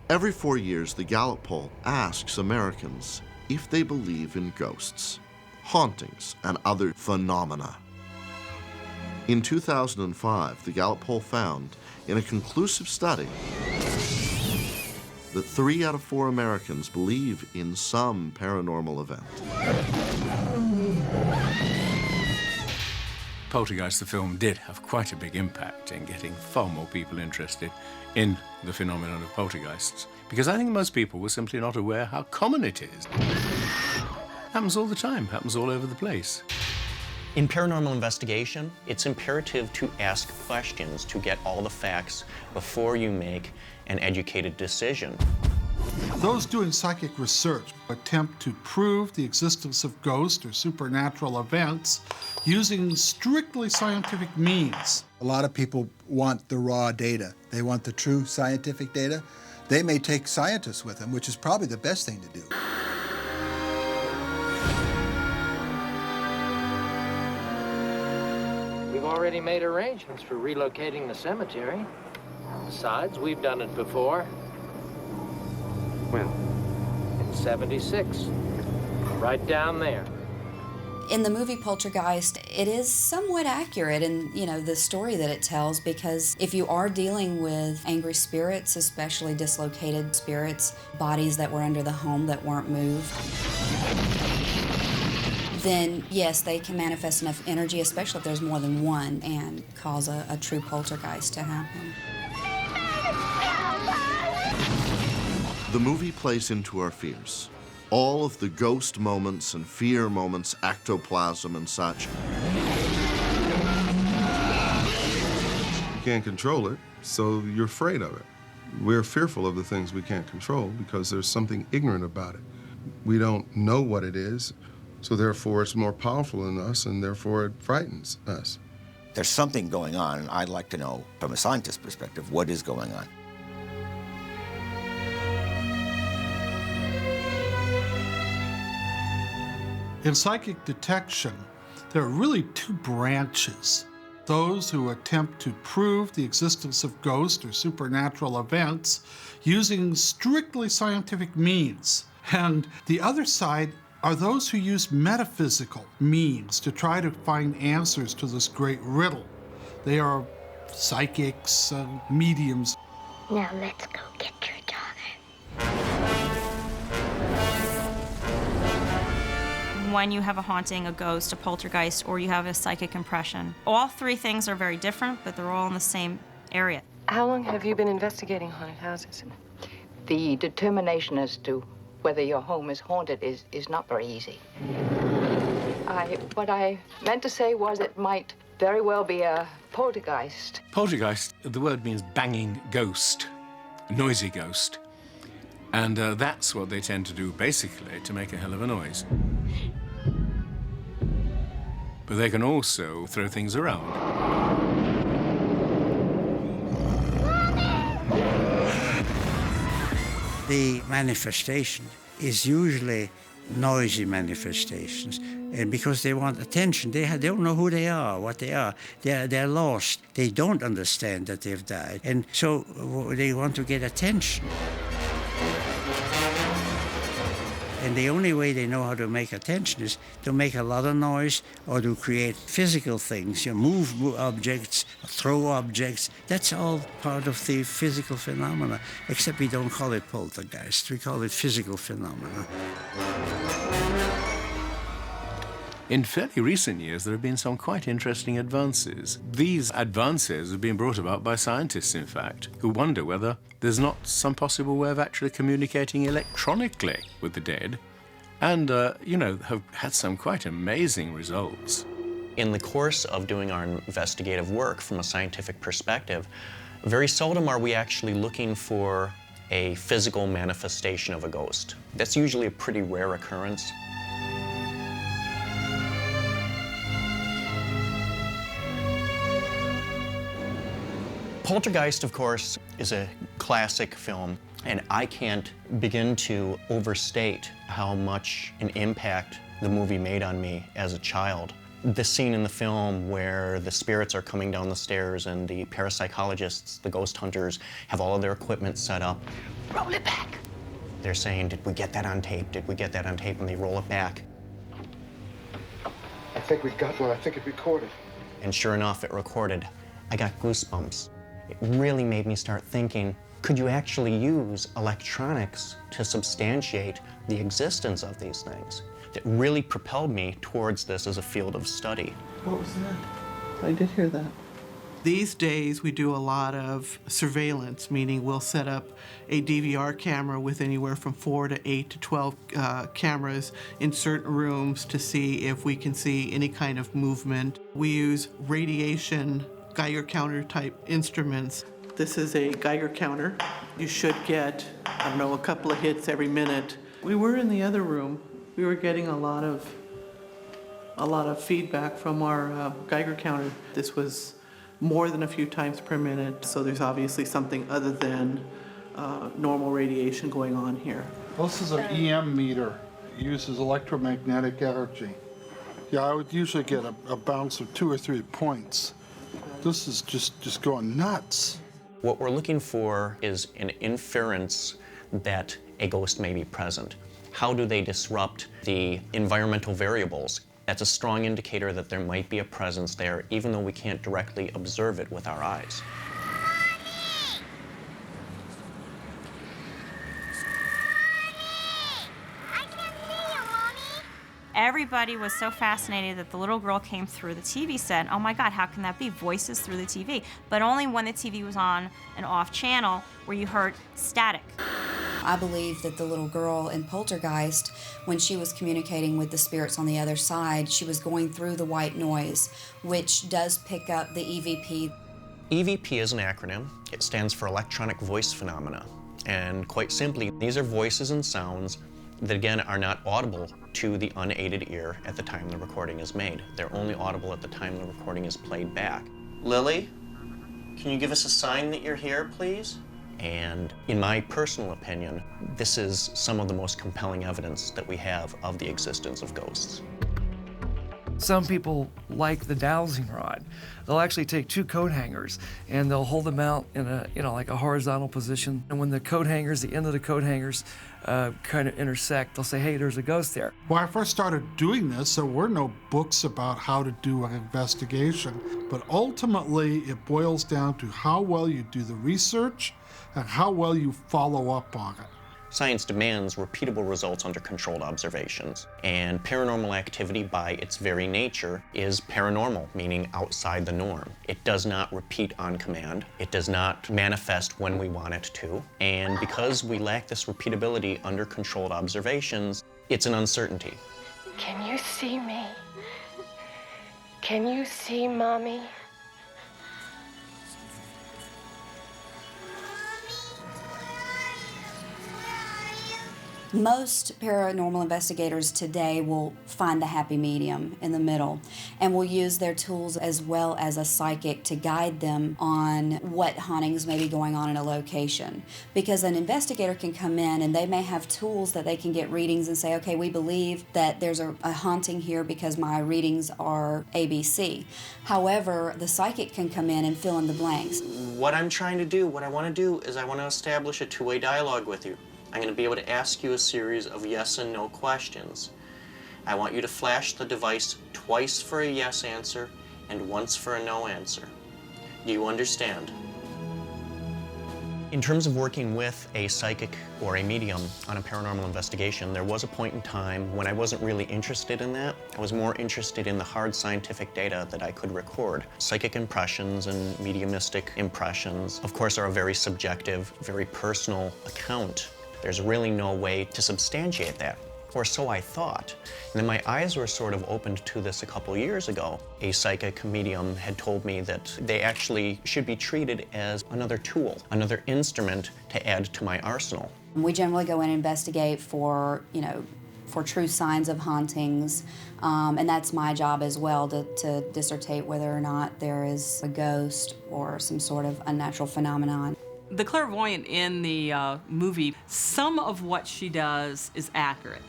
Every 4 years, the Gallup poll asks Americans if they believe in ghosts, hauntings, and other phenomena. In 2005, the Gallup poll found, in a conclusive study, that 3 out of 4 Americans believe in some paranormal event. Poltergeist, the film, did have quite a big impact in getting far more people interested in the phenomenon of poltergeists, because I think most people were simply not aware how common it is. Happens all the time, happens all over the place. In paranormal investigation, it's imperative to ask questions to get all the facts before you make an educated decision. Those doing psychic research attempt to prove the existence of ghosts or supernatural events using strictly scientific means. A lot of people want the raw data. They want the true scientific data. They may take scientists with them, which is probably the best thing to do. We've already made arrangements for relocating the cemetery. Besides, we've done it before. When? In '76. Right down there. In the movie Poltergeist, it is somewhat accurate in, the story that it tells, because if you are dealing with angry spirits, especially dislocated spirits, bodies that were under the home that weren't moved, then yes, they can manifest enough energy, especially if there's more than one, and cause a true poltergeist to happen. The movie plays into our fears. All of the ghost moments and fear moments, ectoplasm and such. You can't control it, so you're afraid of it. We're fearful of the things we can't control because there's something ignorant about it. We don't know what it is, so therefore it's more powerful than us, and therefore it frightens us. There's something going on, and I'd like to know, from a scientist's perspective, what is going on. In psychic detection, there are really 2 branches. Those who attempt to prove the existence of ghosts or supernatural events using strictly scientific means. And the other side are those who use metaphysical means to try to find answers to this great riddle. They are psychics and mediums. Now let's go get your daughter. When you have a haunting, a ghost, a poltergeist, or you have a psychic impression, all 3 things are very different, but they're all in the same area. How long have you been investigating haunted houses? The determination as to whether your home is haunted is not very easy. What I meant to say was it might very well be a poltergeist. Poltergeist, the word means banging ghost, noisy ghost. And that's what they tend to do, basically, to make a hell of a noise. But they can also throw things around. The manifestation is usually noisy manifestations, and because they want attention, they don't know who they are, what they are. They're lost. They don't understand that they've died, and so they want to get attention. And the only way they know how to make attention is to make a lot of noise or to create physical things, move objects, throw objects. That's all part of the physical phenomena, except we don't call it poltergeist. We call it physical phenomena. In fairly recent years, there have been some quite interesting advances. These advances have been brought about by scientists, in fact, who wonder whether there's not some possible way of actually communicating electronically with the dead, and, have had some quite amazing results. In the course of doing our investigative work from a scientific perspective, very seldom are we actually looking for a physical manifestation of a ghost. That's usually a pretty rare occurrence. Poltergeist, of course, is a classic film, and I can't begin to overstate how much an impact the movie made on me as a child. The scene in the film where the spirits are coming down the stairs and the parapsychologists, the ghost hunters, have all of their equipment set up. Roll it back. They're saying, did we get that on tape? Did we get that on tape? And they roll it back. I think we got one. I think it recorded. And sure enough, it recorded. I got goosebumps. It really made me start thinking, could you actually use electronics to substantiate the existence of these things? That really propelled me towards this as a field of study. What was that? I did hear that. These days, we do a lot of surveillance, meaning we'll set up a DVR camera with anywhere from 4 to 8 to 12 cameras in certain rooms to see if we can see any kind of movement. We use radiation Geiger counter type instruments. This is a Geiger counter. You should get, I don't know, a couple of hits every minute. We were in the other room. We were getting a lot of feedback from our Geiger counter. This was more than a few times per minute, so there's obviously something other than normal radiation going on here. This is an EM meter. It uses electromagnetic energy. Yeah, I would usually get a bounce of 2 or 3 points. This is just going nuts. What we're looking for is an inference that a ghost may be present. How do they disrupt the environmental variables? That's a strong indicator that there might be a presence there, even though we can't directly observe it with our eyes. Everybody was so fascinated that the little girl came through the TV set. Oh my God, how can that be? Voices through the TV. But only when the TV was on an off channel where you heard static. I believe that the little girl in Poltergeist, when she was communicating with the spirits on the other side, she was going through the white noise, which does pick up the EVP. EVP is an acronym. It stands for Electronic Voice Phenomena. And quite simply, these are voices and sounds that, again, are not audible to the unaided ear at the time the recording is made. They're only audible at the time the recording is played back. Lily, can you give us a sign that you're here, please? And in my personal opinion, this is some of the most compelling evidence that we have of the existence of ghosts. Some people like the dowsing rod. They'll actually take 2 coat hangers and they'll hold them out in a, like a horizontal position. And when the coat hangers, the end of the coat hangers kind of intersect, they'll say, hey, there's a ghost there. When I first started doing this, there were no books about how to do an investigation. But ultimately, it boils down to how well you do the research and how well you follow up on it. Science demands repeatable results under controlled observations, and paranormal activity by its very nature is paranormal, meaning outside the norm. It does not repeat on command. It does not manifest when we want it to, and because we lack this repeatability under controlled observations, it's an uncertainty. Can you see me? Can you see Mommy? Most paranormal investigators today will find the happy medium in the middle and will use their tools as well as a psychic to guide them on what hauntings may be going on in a location. Because an investigator can come in and they may have tools that they can get readings and say, okay, we believe that there's a haunting here because my readings are ABC. However, the psychic can come in and fill in the blanks. What I'm trying to do, what I want to do is I want to establish a two-way dialogue with you. I'm going to be able to ask you a series of yes and no questions. I want you to flash the device twice for a yes answer and once for a no answer. Do you understand? In terms of working with a psychic or a medium on a paranormal investigation, there was a point in time when I wasn't really interested in that. I was more interested in the hard scientific data that I could record. Psychic impressions and mediumistic impressions, of course, are a very subjective, very personal account. There's really no way to substantiate that, or so I thought. And then my eyes were sort of opened to this a couple years ago. A psychic medium had told me that they actually should be treated as another tool, another instrument to add to my arsenal. We generally go in and investigate for, for true signs of hauntings, and that's my job as well, to dissertate whether or not there is a ghost or some sort of unnatural phenomenon. The clairvoyant in the movie, some of what she does is accurate.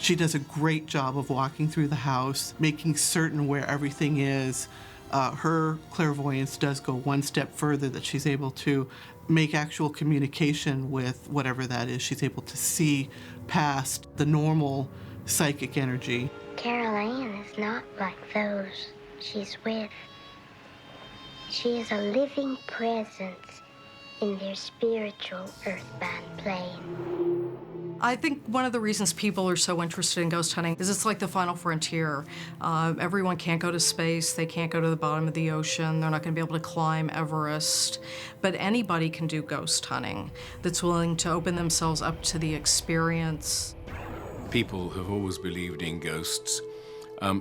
She does a great job of walking through the house, making certain where everything is. Her clairvoyance does go one step further, that she's able to make actual communication with whatever that is. She's able to see past the normal psychic energy. Carol Ann is not like those she's with. She is a living presence in their spiritual earthbound plane. I think one of the reasons people are so interested in ghost hunting is it's like the final frontier. Everyone can't go to space, they can't go to the bottom of the ocean, they're not going to be able to climb Everest, but anybody can do ghost hunting that's willing to open themselves up to the experience. People have always believed in ghosts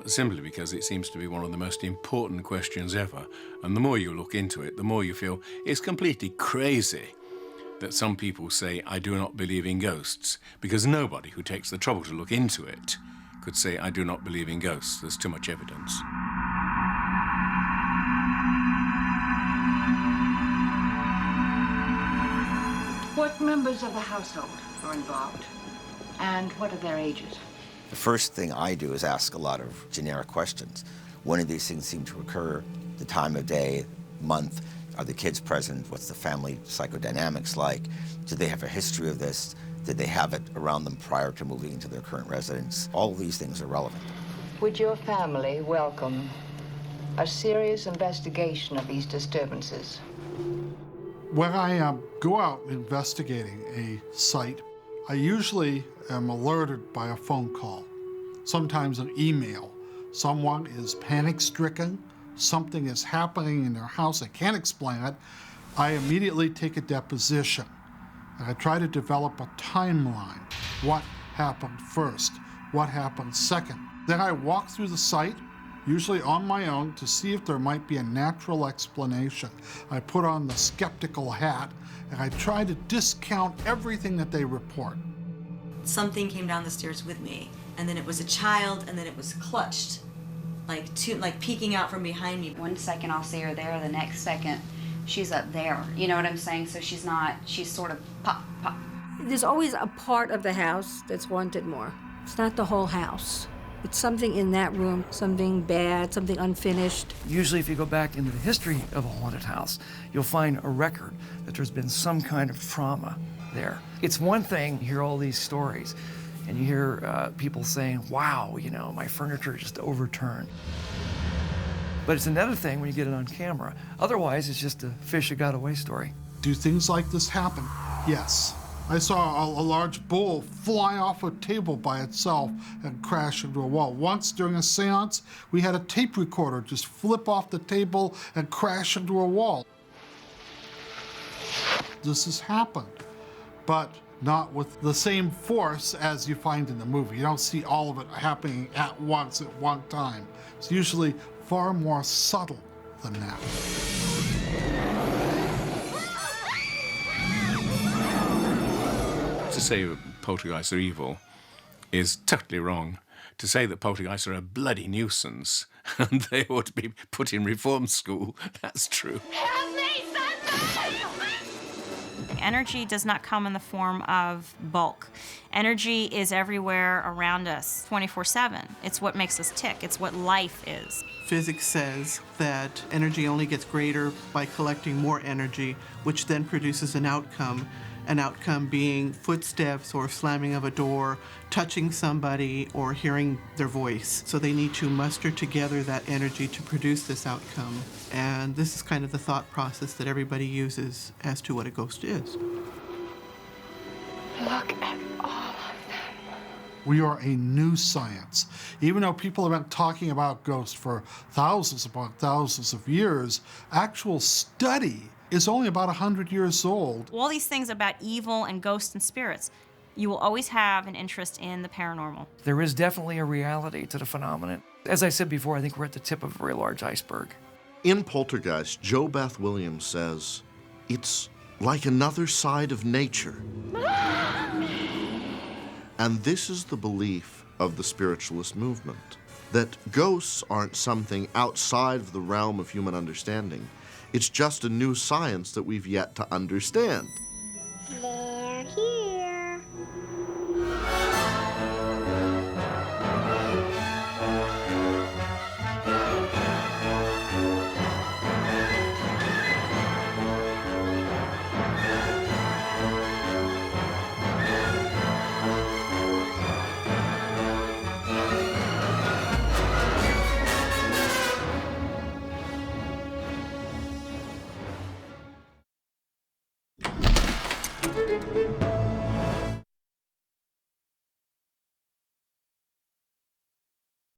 simply because it seems to be one of the most important questions ever, and the more you look into it, the more you feel it's completely crazy that some people say, I do not believe in ghosts, because nobody who takes the trouble to look into it could say, I do not believe in ghosts. There's too much evidence. What members of the household are involved? And what are their ages? The first thing I do is ask a lot of generic questions. When do these things seem to occur? The time of day, month? Are the kids present? What's the family psychodynamics like? Do they have a history of this? Did they have it around them prior to moving into their current residence? All of these things are relevant. Would your family welcome a serious investigation of these disturbances? When I go out investigating a site, I usually am alerted by a phone call, sometimes an email. Someone is panic-stricken, something is happening in their house, I can't explain it. I immediately take a deposition, and I try to develop a timeline. What happened first? What happened second? Then I walk through the site, usually on my own, to see if there might be a natural explanation. I put on the skeptical hat, and I try to discount everything that they report. Something came down the stairs with me, and then it was a child, and then it was clutched, like peeking out from behind me. One second I'll see her there, the next second she's up there. You know what I'm saying? So she's sort of pop, pop. There's always a part of the house that's wanted more. It's not the whole house. It's something in that room, something bad, something unfinished. Usually if you go back into the history of a haunted house, you'll find a record that there's been some kind of trauma there. It's one thing to hear all these stories, and you hear people saying, wow, you know, my furniture just overturned. But it's another thing when you get it on camera. Otherwise, it's just a fish that got away story. Do things like this happen? Yes. I saw a large bull fly off a table by itself and crash into a wall. Once during a seance, we had a tape recorder just flip off the table and crash into a wall. This has happened, but not with the same force as you find in the movie. You don't see all of it happening at once, at one time. It's usually far more subtle than that. To say poltergeists are evil is totally wrong. To say that poltergeists are a bloody nuisance and they ought to be put in reform school, that's true. Help me, somebody! Energy does not come in the form of bulk. Energy is everywhere around us, 24/7. It's what makes us tick. It's what life is. Physics says that energy only gets greater by collecting more energy, which then produces an outcome being footsteps or slamming of a door, touching somebody, or hearing their voice. So they need to muster together that energy to produce this outcome. And this is kind of the thought process that everybody uses as to what a ghost is. Look at all of them. We are a new science. Even though people have been talking about ghosts for thousands upon thousands of years, actual study is only about 100 years old. All these things about evil and ghosts and spirits, you will always have an interest in the paranormal. There is definitely a reality to the phenomenon. As I said before, I think we're at the tip of a very large iceberg. In Poltergeist, Jo Beth Williams says, it's like another side of nature. And this is the belief of the spiritualist movement, that ghosts aren't something outside of the realm of human understanding. It's just a new science that we've yet to understand. They're here. Poltergeist.